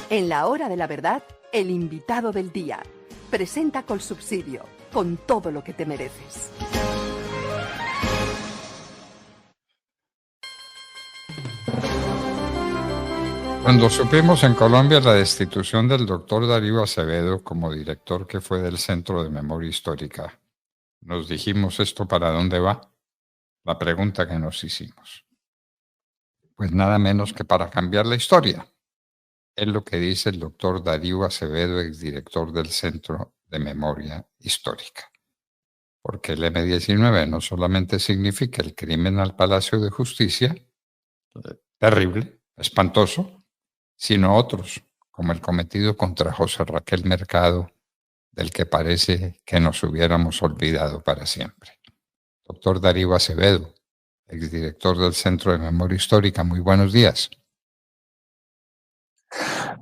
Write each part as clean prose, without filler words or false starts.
En la hora de la verdad, el invitado del día. Presenta Colsubsidio, con todo lo que te mereces. Cuando supimos en Colombia la destitución del doctor Darío Acevedo como director que fue del Centro de Memoria Histórica, nos dijimos, ¿esto para dónde va? La pregunta que nos hicimos. Pues nada menos que para cambiar la historia. Es lo que dice el doctor Darío Acevedo, exdirector del Centro de Memoria Histórica. Porque el M-19 no solamente significa el crimen al Palacio de Justicia, terrible, espantoso, sino otros, como el cometido contra José Raquel Mercado, del que parece que nos hubiéramos olvidado para siempre. Doctor Darío Acevedo, exdirector del Centro de Memoria Histórica, muy buenos días.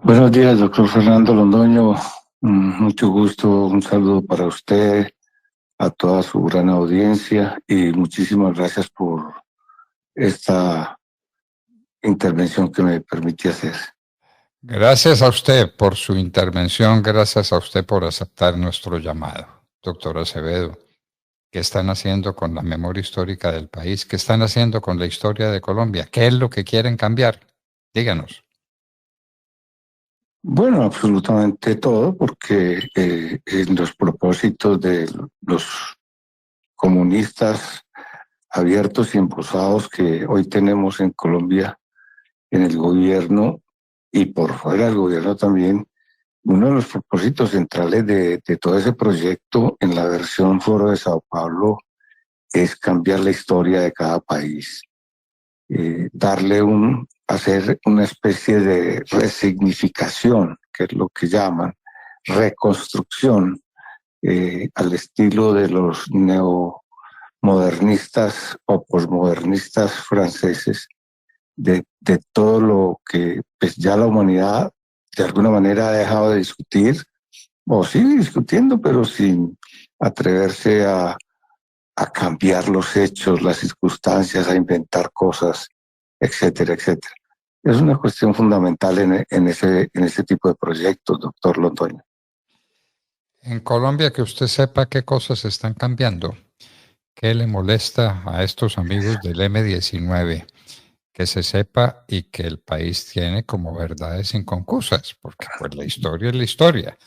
Buenos días, doctor Fernando Londoño. Mucho gusto, un saludo para usted, a toda su gran audiencia y muchísimas gracias por esta intervención que me permite hacer. Gracias a usted por su intervención, gracias a usted por aceptar nuestro llamado. Doctor Acevedo, ¿qué están haciendo con la memoria histórica del país? ¿Qué están haciendo con la historia de Colombia? ¿Qué es lo que quieren cambiar? Díganos. Bueno, absolutamente todo, porque en los propósitos de los comunistas abiertos y embosados que hoy tenemos en Colombia, en el gobierno y por fuera del gobierno también, uno de los propósitos centrales de todo ese proyecto en la versión Foro de Sao Paulo es cambiar la historia de cada país, hacer una especie de resignificación, que es lo que llaman reconstrucción, al estilo de los neomodernistas o posmodernistas franceses, de todo lo que pues, ya la humanidad de alguna manera ha dejado de discutir, o sigue discutiendo, pero sin atreverse a cambiar los hechos, las circunstancias, a inventar cosas, etcétera, etcétera. Es una cuestión fundamental en ese tipo de proyectos, doctor Londoño. En Colombia, que usted sepa qué cosas están cambiando. ¿Qué le molesta a estos amigos del M-19? Que se sepa y que el país tiene como verdades inconcusas, porque pues la historia es la historia.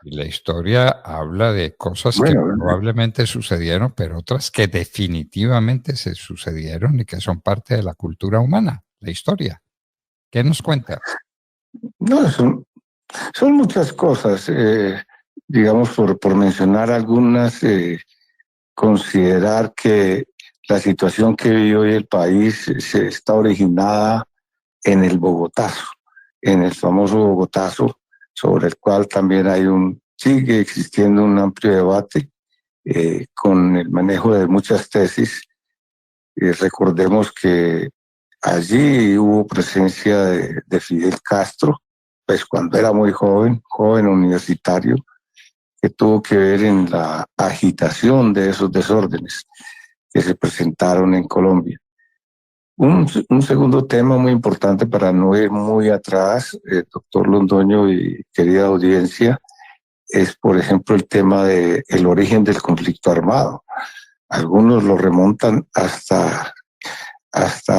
Y la historia habla de cosas que probablemente sucedieron, pero otras que definitivamente se sucedieron y que son parte de la cultura humana, la historia. ¿Qué nos cuenta? No, son muchas cosas. Digamos, por mencionar algunas, considerar que la situación que vive hoy el país se está originada en el Bogotazo, en el famoso Bogotazo, sobre el cual también sigue existiendo un amplio debate con el manejo de muchas tesis. Recordemos que allí hubo presencia de Fidel Castro, pues cuando era muy joven universitario, que tuvo que ver en la agitación de esos desórdenes que se presentaron en Colombia. Un segundo tema muy importante para no ir muy atrás, doctor Londoño y querida audiencia, es por ejemplo el tema del origen del conflicto armado. Algunos lo remontan hasta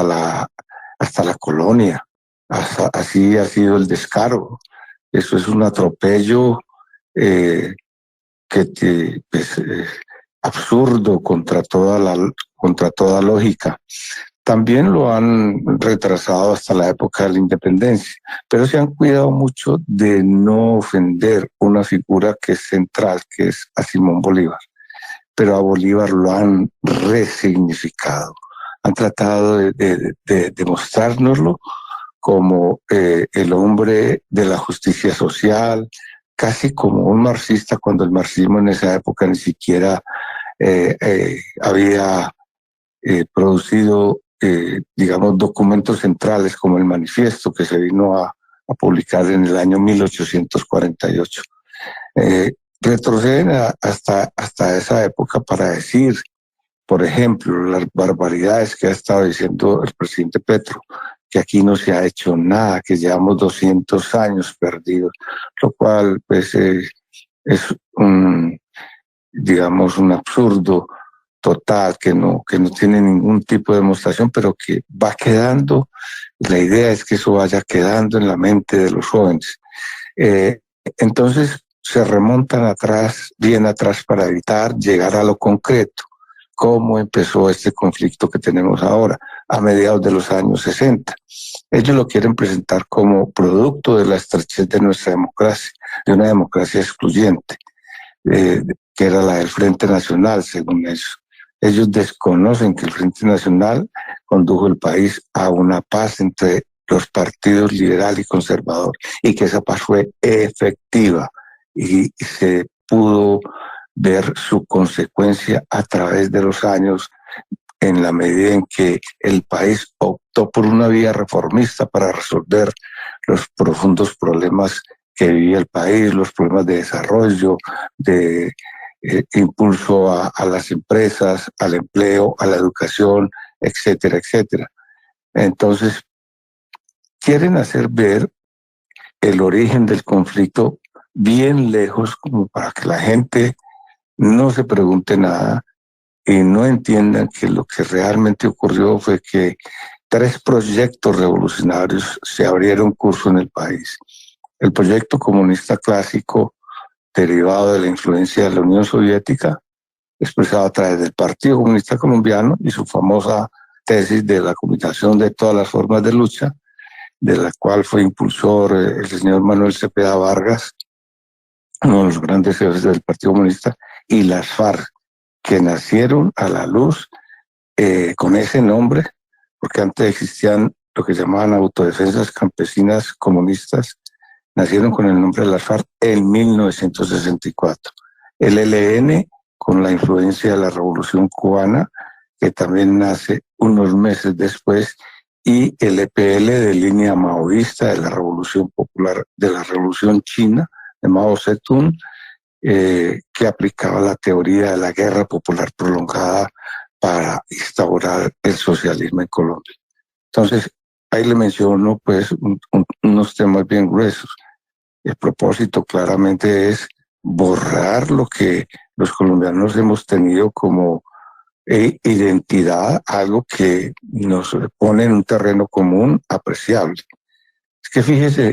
la colonia, así ha sido el descaro. Eso es un atropello absurdo contra toda lógica. También lo han retrasado hasta la época de la independencia, pero se han cuidado mucho de no ofender una figura que es central, que es a Simón Bolívar. Pero a Bolívar lo han resignificado. Han tratado de demostrárnoslo como el hombre de la justicia social, casi como un marxista, cuando el marxismo en esa época ni siquiera había producido, digamos, documentos centrales como el manifiesto que se vino a publicar en el año 1848. Retroceden hasta esa época para decir, por ejemplo, las barbaridades que ha estado diciendo el presidente Petro, que aquí no se ha hecho nada, que llevamos 200 años perdidos, lo cual pues es un, digamos, un absurdo total que no tiene ningún tipo de demostración, pero que va quedando. La idea es que eso vaya quedando en la mente de los jóvenes. Entonces se remontan atrás, bien atrás, para evitar llegar a lo concreto. ¿Cómo empezó este conflicto que tenemos ahora, a mediados de los años 60? Ellos lo quieren presentar como producto de la estrechez de nuestra democracia, de una democracia excluyente, que era la del Frente Nacional, según ellos. Ellos desconocen que el Frente Nacional condujo el país a una paz entre los partidos liberal y conservador, y que esa paz fue efectiva y se pudo ver su consecuencia a través de los años, en la medida en que el país optó por una vía reformista para resolver los profundos problemas que vivía el país, los problemas de desarrollo, de impulso a las empresas, al empleo, a la educación, etcétera, etcétera. Entonces, quieren hacer ver el origen del conflicto bien lejos, como para que la gente no se pregunte nada y no entiendan que lo que realmente ocurrió fue que 3 proyectos revolucionarios se abrieron curso en el país. El proyecto comunista clásico, derivado de la influencia de la Unión Soviética, expresado a través del Partido Comunista Colombiano y su famosa tesis de la combinación de todas las formas de lucha, de la cual fue impulsor el señor Manuel Cepeda Vargas, uno de los grandes jefes del Partido Comunista, y las FARC, que nacieron a la luz con ese nombre, porque antes existían lo que llamaban autodefensas campesinas comunistas, nacieron con el nombre de las FARC en 1964. El ELN, con la influencia de la Revolución Cubana, que también nace unos meses después, y el EPL, de línea maoísta de la Revolución Popular, de la Revolución China, de Mao Zedong, que aplicaba la teoría de la guerra popular prolongada para instaurar el socialismo en Colombia. Entonces, ahí le menciono pues unos temas bien gruesos. El propósito claramente es borrar lo que los colombianos hemos tenido como identidad, algo que nos pone en un terreno común apreciable. Es que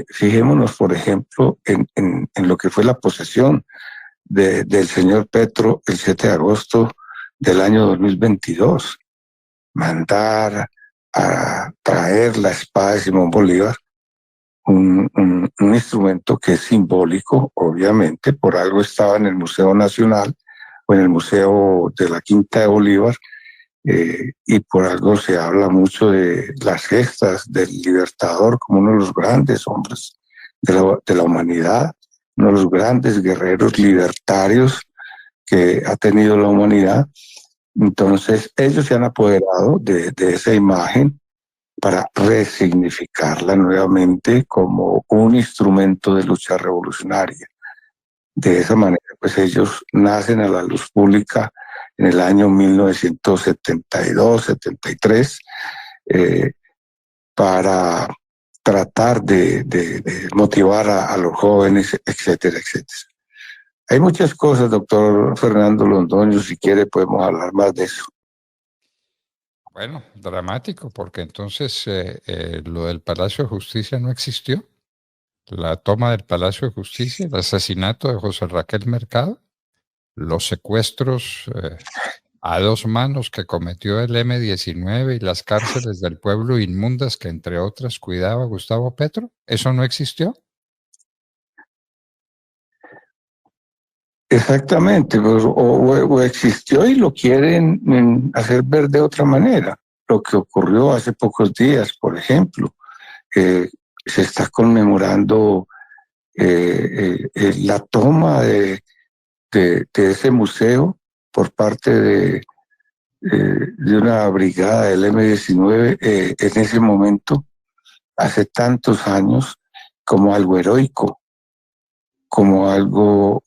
fijémonos, por ejemplo, en lo que fue la posesión del señor Petro el 7 de agosto del año 2022. Mandar a traer la espada de Simón Bolívar, un instrumento que es simbólico, obviamente, por algo estaba en el Museo Nacional o en el Museo de la Quinta de Bolívar, y por algo se habla mucho de las gestas del Libertador como uno de los grandes hombres de la humanidad, uno de los grandes guerreros libertarios que ha tenido la humanidad. Entonces ellos se han apoderado de esa imagen para resignificarla nuevamente como un instrumento de lucha revolucionaria. De esa manera, pues ellos nacen a la luz pública en el año 1972-73, para tratar de motivar a los jóvenes, etcétera, etcétera. Hay muchas cosas, doctor Fernando Londoño, si quiere podemos hablar más de eso. Bueno, dramático, porque entonces lo del Palacio de Justicia no existió. La toma del Palacio de Justicia, el asesinato de José Raquel Mercado, los secuestros a 2 manos que cometió el M-19 y las cárceles del pueblo inmundas que, entre otras, cuidaba Gustavo Petro, ¿eso no existió? Exactamente, pues, o existió y lo quieren hacer ver de otra manera. Lo que ocurrió hace pocos días, por ejemplo, se está conmemorando la toma de ese museo por parte de una brigada del M-19, en ese momento, hace tantos años, como algo heroico, como algo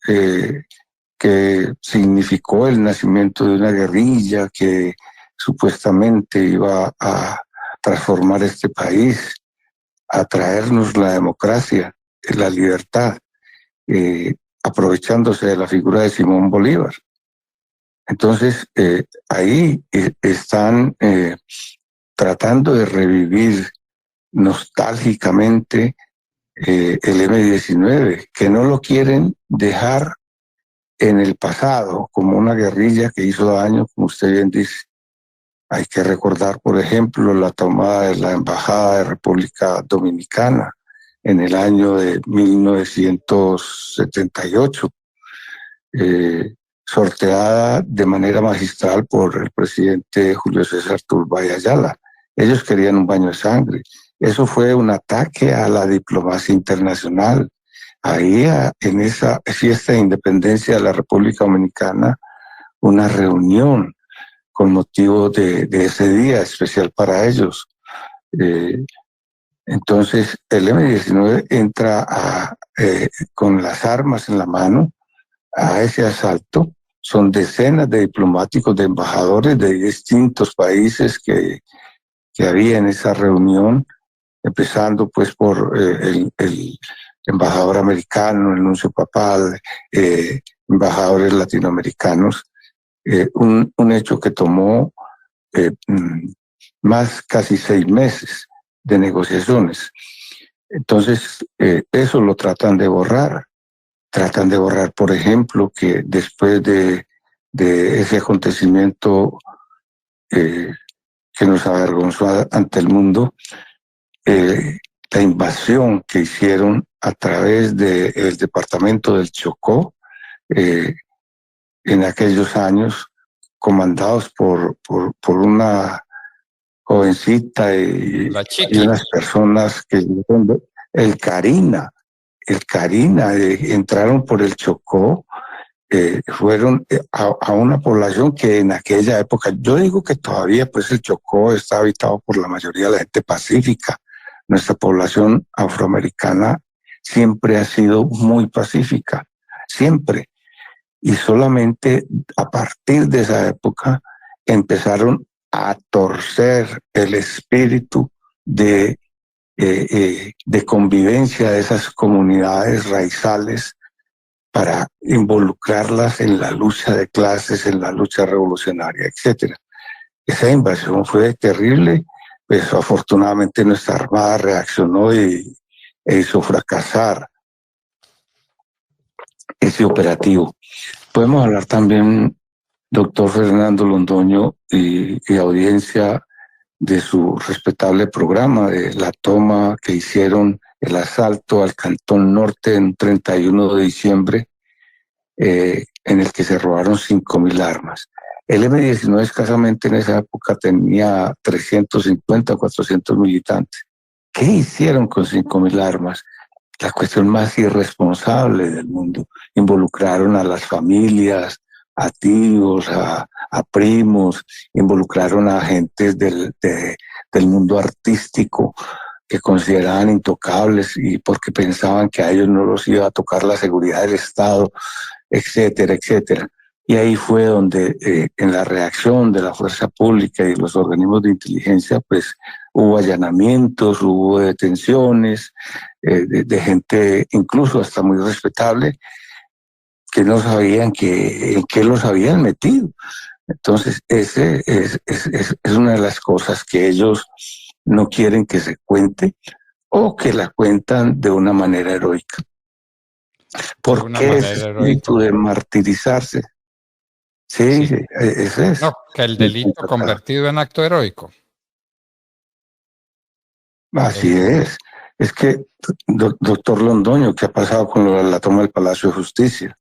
que significó el nacimiento de una guerrilla que supuestamente iba a transformar este país, a traernos la democracia, la libertad, aprovechándose de la figura de Simón Bolívar. Entonces, ahí están tratando de revivir nostálgicamente el M-19, que no lo quieren dejar en el pasado como una guerrilla que hizo daño, como usted bien dice. Hay que recordar, por ejemplo, la tomada de la Embajada de República Dominicana en el año de 1978, sorteada de manera magistral por el presidente Julio César Turbay Ayala. Ellos querían un baño de sangre. Eso fue un ataque a la diplomacia internacional. Ahí, en esa fiesta de independencia de la República Dominicana, una reunión con motivo de ese día especial para ellos. Entonces, el M-19 entra con las armas en la mano a ese asalto. Son decenas de diplomáticos, de embajadores de distintos países que había en esa reunión, empezando pues por el embajador americano, el nuncio papal, embajadores latinoamericanos. Un hecho que tomó más casi 6 meses de negociaciones. Entonces, eso lo tratan de borrar. Tratan de borrar, por ejemplo, que después de ese acontecimiento que nos avergonzó ante el mundo, la invasión que hicieron a través del departamento del Chocó, en aquellos años, comandados por una jovencita y unas personas que el Carina, entraron por el Chocó, fueron a una población que en aquella época, yo digo que todavía pues el Chocó está habitado por la mayoría de la gente pacífica. Nuestra población afroamericana siempre ha sido muy pacífica, siempre. Y solamente a partir de esa época empezaron a torcer el espíritu de convivencia de esas comunidades raizales para involucrarlas en la lucha de clases, en la lucha revolucionaria, etc. Esa invasión fue terrible, pues afortunadamente nuestra Armada reaccionó e hizo fracasar ese operativo. Podemos hablar también, doctor Fernando Londoño y audiencia, de su respetable programa, de la toma que hicieron, el asalto al Cantón Norte en 31 de diciembre, en el que se robaron 5.000 armas. El M-19 escasamente en esa época tenía 350 o 400 militantes. ¿Qué hicieron con 5.000 armas? La cuestión más irresponsable del mundo. Involucraron a las familias, a tíos, a primos, involucraron a agentes del mundo artístico que consideraban intocables y porque pensaban que a ellos no los iba a tocar la seguridad del Estado, etcétera, etcétera. Y ahí fue donde en la reacción de la fuerza pública y los organismos de inteligencia, pues hubo allanamientos, hubo detenciones de gente incluso hasta muy respetable, que no sabían en qué los habían metido. Entonces, ese es una de las cosas que ellos no quieren que se cuente o que la cuentan de una manera heroica. ¿Por qué ese espíritu de martirizarse? Sí, ese es. No, que el delito convertido en acto heroico. Así es. Es que, doctor Londoño, ¿qué ha pasado con la toma del Palacio de Justicia?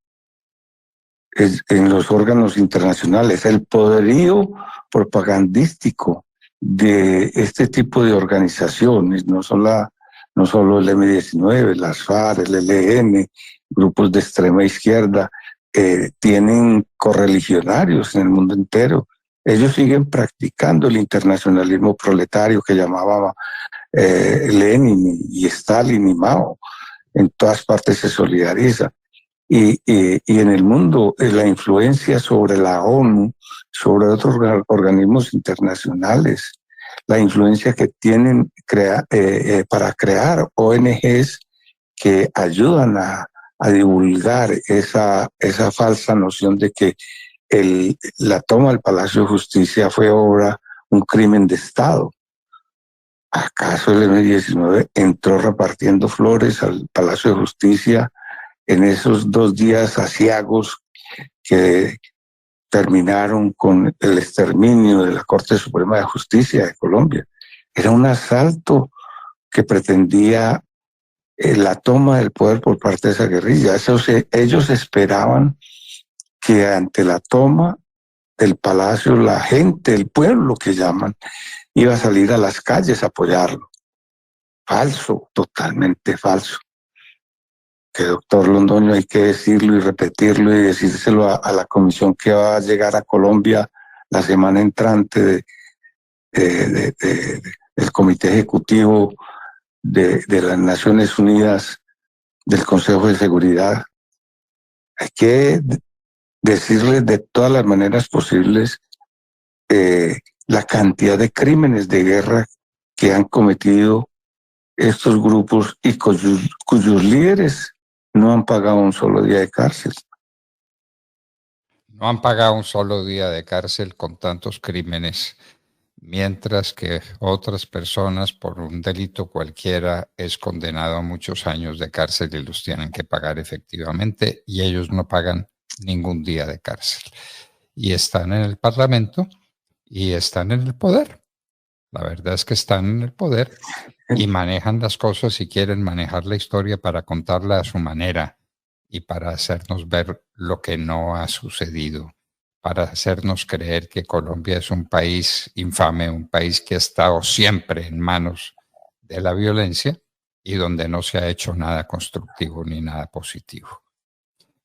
En los órganos internacionales, el poderío propagandístico de este tipo de organizaciones, no solo el M-19, las FARC, el ELN, grupos de extrema izquierda, tienen correligionarios en el mundo entero. Ellos siguen practicando el internacionalismo proletario que llamaba Lenin y Stalin y Mao. En todas partes se solidariza. Y en el mundo, la influencia sobre la ONU, sobre otros organismos internacionales, la influencia que tienen para crear ONGs que ayudan a divulgar esa falsa noción de que la toma del Palacio de Justicia fue un crimen de Estado. ¿Acaso el M-19 entró repartiendo flores al Palacio de Justicia en esos 2 días aciagos que terminaron con el exterminio de la Corte Suprema de Justicia de Colombia? Era un asalto que pretendía la toma del poder por parte de esa guerrilla. Ellos esperaban que ante la toma del palacio la gente, el pueblo que llaman, iba a salir a las calles a apoyarlo. Falso, totalmente falso. Que doctor Londoño, hay que decirlo y repetirlo y decírselo a la comisión que va a llegar a Colombia la semana entrante del Comité Ejecutivo de las Naciones Unidas, del Consejo de Seguridad. Hay que decirles de todas las maneras posibles la cantidad de crímenes de guerra que han cometido estos grupos y cuyos líderes no han pagado un solo día de cárcel. No han pagado un solo día de cárcel con tantos crímenes, mientras que otras personas por un delito cualquiera es condenado a muchos años de cárcel y los tienen que pagar efectivamente, y ellos no pagan ningún día de cárcel. Y están en el Parlamento y están en el poder. La verdad es que están en el poder y manejan las cosas y quieren manejar la historia para contarla a su manera y para hacernos ver lo que no ha sucedido, para hacernos creer que Colombia es un país infame, un país que ha estado siempre en manos de la violencia y donde no se ha hecho nada constructivo ni nada positivo.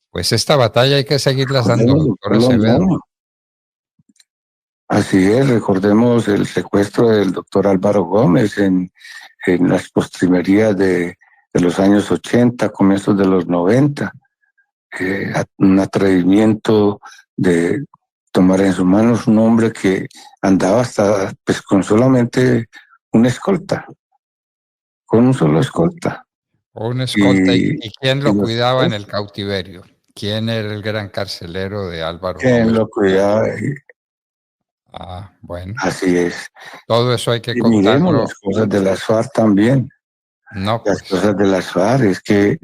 Pues esta batalla hay que seguirla dando, doctor Acevedo. Así es, recordemos el secuestro del doctor Álvaro Gómez en las postrimerías de los años 80, comienzos de los 90. Un atrevimiento de tomar en sus manos un hombre que andaba hasta pues con solamente una escolta, con un solo escolta. Un escolta, ¿y quién lo cuidaba en el cautiverio? ¿Quién era el gran carcelero de Álvaro Gómez? ¿Quién lo cuidaba? Ah, bueno. Así es. Todo eso hay que y miremos contarlo. las cosas de las FARC también. No, Las pues. cosas de las FARC es que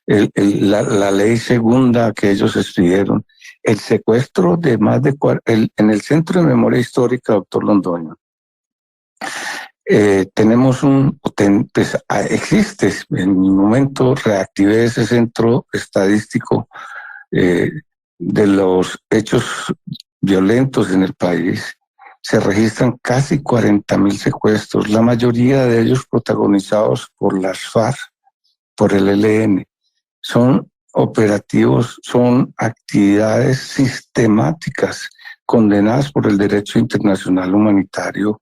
la ley segunda que ellos escribieron, el secuestro de más de en el Centro de Memoria Histórica, doctor Londoño, tenemos existe, en mi momento reactivé ese centro estadístico de los hechos violentos en el país. Se registran casi 40.000 secuestros, la mayoría de ellos protagonizados por las FARC, por el ELN. Son operativos, son actividades sistemáticas condenadas por el derecho internacional humanitario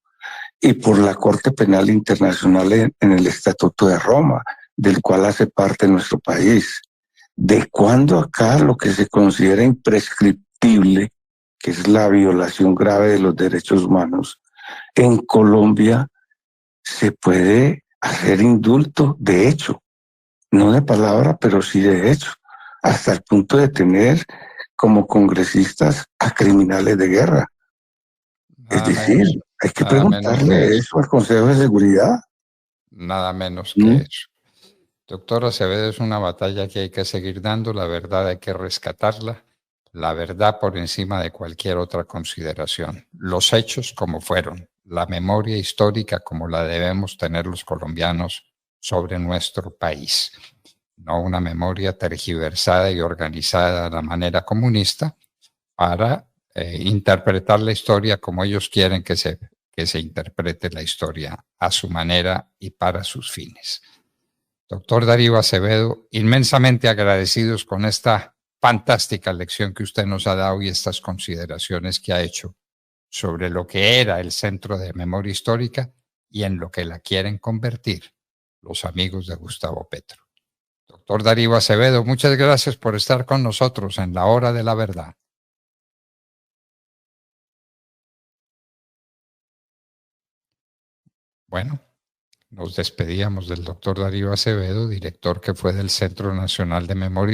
y por la Corte Penal Internacional en el Estatuto de Roma, del cual hace parte nuestro país. ¿De cuándo acá lo que se considera imprescriptible, que es la violación grave de los derechos humanos, en Colombia se puede hacer indulto de hecho? No de palabra, pero sí de hecho, hasta el punto de tener como congresistas a criminales de guerra. Es decir, hay que preguntarle eso al Consejo de Seguridad. Nada menos que eso. Doctor Acevedo, es una batalla que hay que seguir dando, la verdad hay que rescatarla, la verdad por encima de cualquier otra consideración. Los hechos como fueron, la memoria histórica como la debemos tener los colombianos sobre nuestro país. No una memoria tergiversada y organizada de la manera comunista para interpretar la historia como ellos quieren que se interprete la historia a su manera y para sus fines. Doctor Darío Acevedo, inmensamente agradecidos con esta fantástica lección que usted nos ha dado y estas consideraciones que ha hecho sobre lo que era el Centro de Memoria Histórica y en lo que la quieren convertir los amigos de Gustavo Petro. Doctor Darío Acevedo, muchas gracias por estar con nosotros en la hora de la verdad. Bueno, nos despedíamos del doctor Darío Acevedo, director que fue del Centro Nacional de Memoria